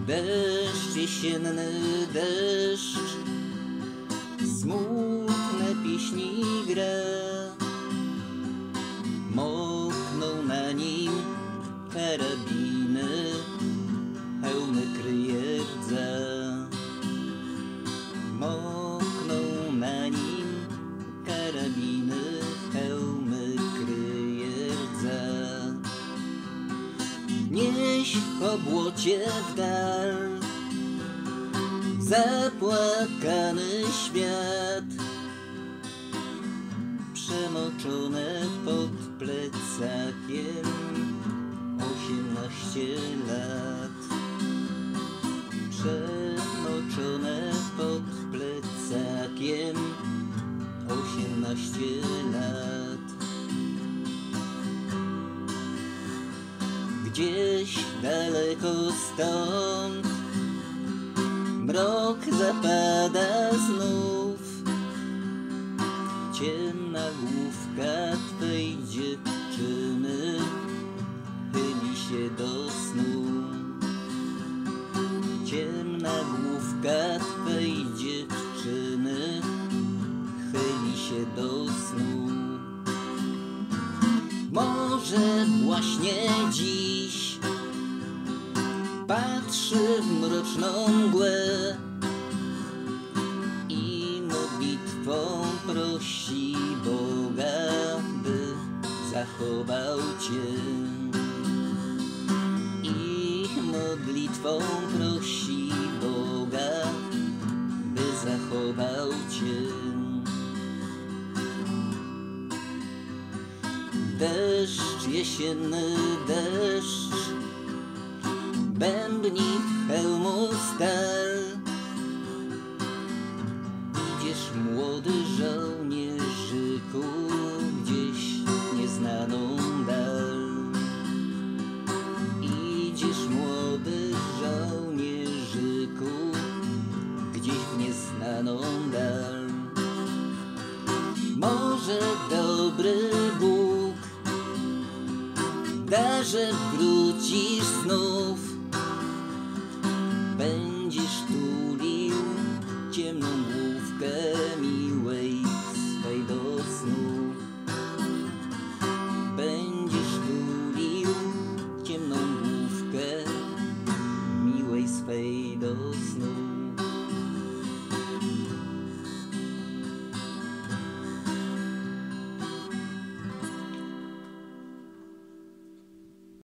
Deszcz jesienny, deszcz, smutne pieśni gra. Mokną na nim karabiny, hełmy kryje rdza. Mokną na nim karabiny, hełmy kryje rdza. Nieś po błocie w dal zapłakany świat, przemoczone pod plecakiem 18 lat. Przemoczone pod plecakiem 18 lat. Gdzieś daleko stąd mrok zapada znów. Ciemna główka twej dziewczyny chyli się do snu. Ciemna główka twej dziewczyny chyli się do snu. Może właśnie dziś patrzy w mroczną mgłę i modlitwą prosi Boga, by zachował Cię. I modlitwą prosi Boga, by zachował Cię. Deszcz jesienny, deszcz, bębni w hełmu stal. Idziesz młody żołnierzyku gdzieś w nieznaną dal. Idziesz młody żołnierzyku gdzieś w nieznaną dal. Może dobry Bóg da, że wrócisz znów.